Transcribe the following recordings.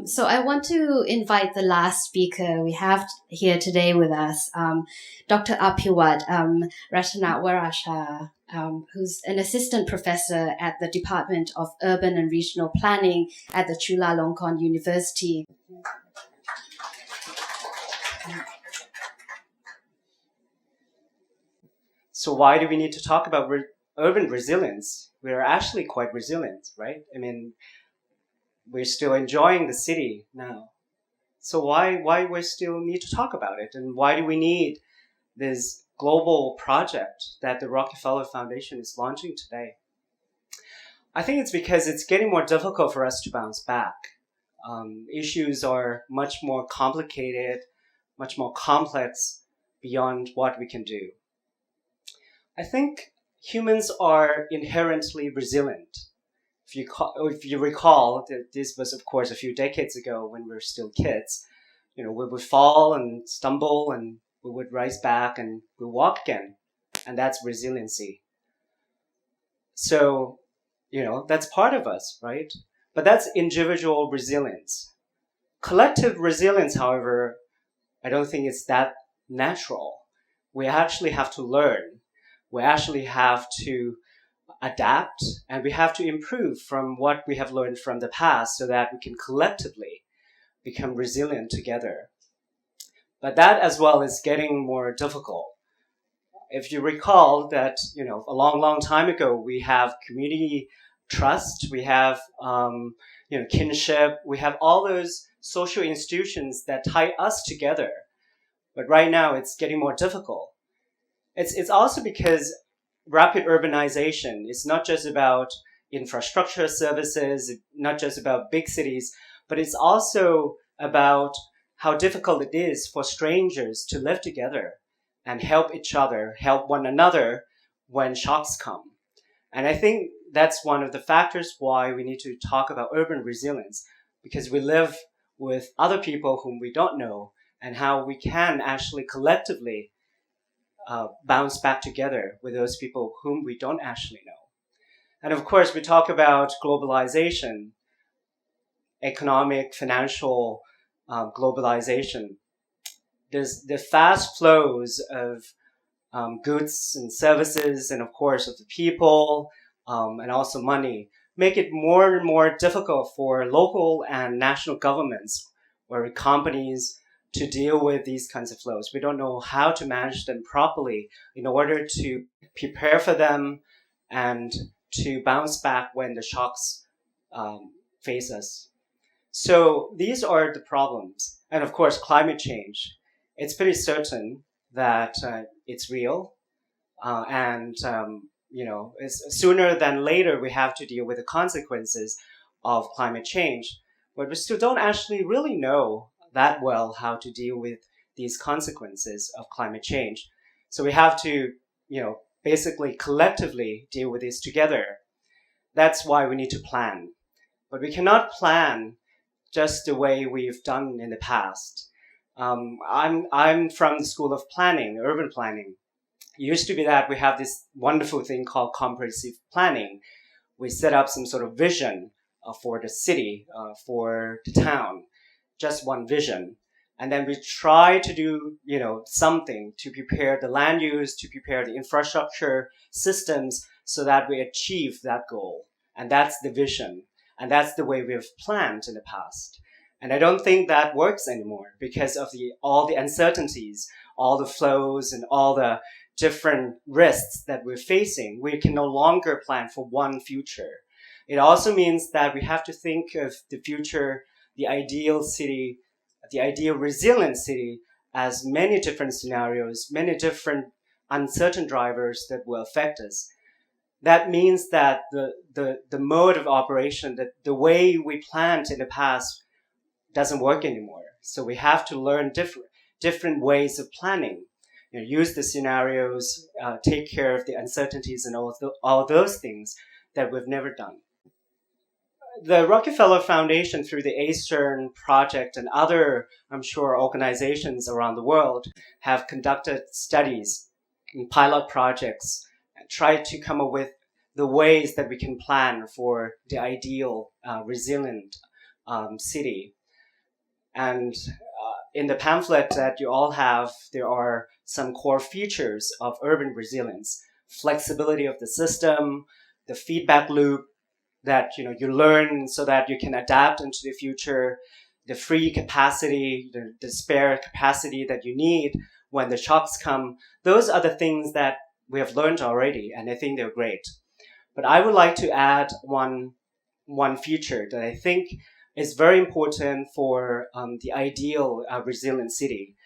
So I want to invite the last speaker we have here today with us, Dr. Apiwat Ratanawaraha, who's an assistant professor at the Department of Urban and Regional Planning at the Chulalongkorn University. So why do we need to talk about urban resilience? We're actually quite resilient, right? I mean, we're still enjoying the city now. So why we still need to talk about it? And why do we need this global project that the Rockefeller Foundation is launching today? I think it's because it's getting more difficult for us to bounce back. Issues are much more complicated, much more complex beyond what we can do. I think humans are inherently resilient. If you recall, this was, of course, a few decades ago when we were still kids. We would fall and stumble and we would rise back and we walk again. And that's resiliency. So, that's part of us, right? But that's individual resilience. Collective resilience, however, I don't think it's that natural. We actually have to learn. We actually have to adapt, and we have to improve from what we have learned from the past so that we can collectively become resilient together. But that as well is getting more difficult. If you recall that, a long time ago, we have community trust, we have, kinship, we have all those social institutions that tie us together. But right now it's getting more difficult. It's also because rapid urbanization is not just about infrastructure services, not just about big cities, but it's also about how difficult it is for strangers to live together and help each other, help one another when shocks come. And I think that's one of the factors why we need to talk about urban resilience, because we live with other people whom we don't know and how we can actually collectively bounce back together with those people whom we don't actually know. And of course, we talk about globalization, economic, financial globalization. There's the fast flows of goods and services, and of course of the people, and also money, make it more and more difficult for local and national governments or companies to deal with these kinds of flows. We don't know how to manage them properly in order to prepare for them and to bounce back when the shocks face us. So these are the problems. And of course, climate change. It's pretty certain that it's real. It's sooner than later, we have to deal with the consequences of climate change. But we still don't actually really know that well how to deal with these consequences of climate change. So we have to, basically collectively deal with this together. That's why we need to plan. But we cannot plan just the way we've done in the past. I'm from the school of planning, urban planning. It used to be that we have this wonderful thing called comprehensive planning. We set up some sort of vision for the city, for the town, just one vision. And then we try to do, something to prepare the land use, to prepare the infrastructure systems so that we achieve that goal. And that's the vision. And that's the way we've planned in the past. And I don't think that works anymore because of all the uncertainties, all the flows and all the different risks that we're facing. We can no longer plan for one future. It also means that we have to think of the future, the ideal city, the ideal resilient city as many different scenarios, many different uncertain drivers that will affect us. That means that the mode of operation, that the way we planned in the past doesn't work anymore. So we have to learn different ways of planning. Use the scenarios, take care of the uncertainties and all those things that we've never done. The Rockefeller Foundation, through the ACCCRN project and other, I'm sure, organizations around the world, have conducted studies and pilot projects and tried to come up with the ways that we can plan for the ideal resilient city. And in the pamphlet that you all have, there are some core features of urban resilience: flexibility of the system, the feedback loop that you learn so that you can adapt into the future, the free capacity, the spare capacity that you need when the shocks come. Those are the things that we have learned already, and I think they're great. But I would like to add one feature that I think is very important for the ideal resilient city.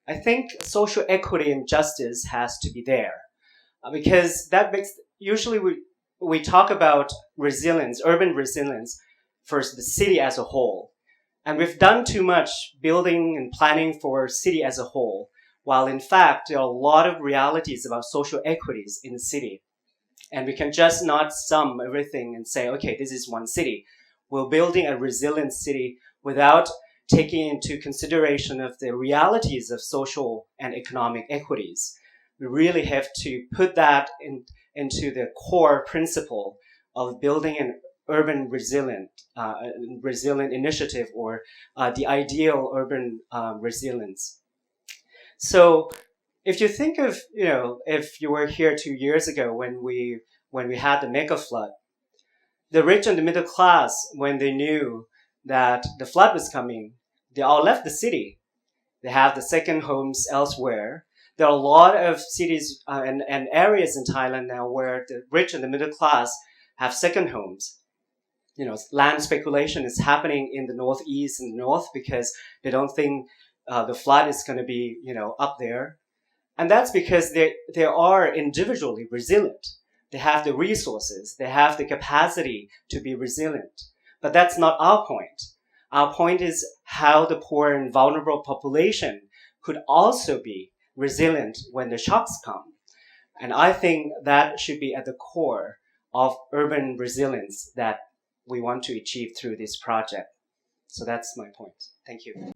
I think social equity and justice has to be there, because that makes, usually we talk about resilience, urban resilience, for the city as a whole. And we've done too much building and planning for city as a whole, while in fact there are a lot of realities about social equities in the city. And we can just not sum everything and say, okay, this is one city. We're building a resilient city without taking into consideration of the realities of social and economic equities. We really have to put that into the core principle of building an urban resilient initiative, or the ideal urban resilience. So if you think of, if you were here 2 years ago when we had the mega flood, the rich and the middle class, when they knew that the flood was coming, they all left the city. They have the second homes elsewhere. There are a lot of cities and areas in Thailand now where the rich and the middle class have second homes. Land speculation is happening in the northeast and north because they don't think the flood is going to be, up there. And that's because they are individually resilient. They have the resources. They have the capacity to be resilient. But that's not our point. Our point is how the poor and vulnerable population could also be resilient when the shocks come. And I think that should be at the core of urban resilience that we want to achieve through this project. So that's my point. Thank you.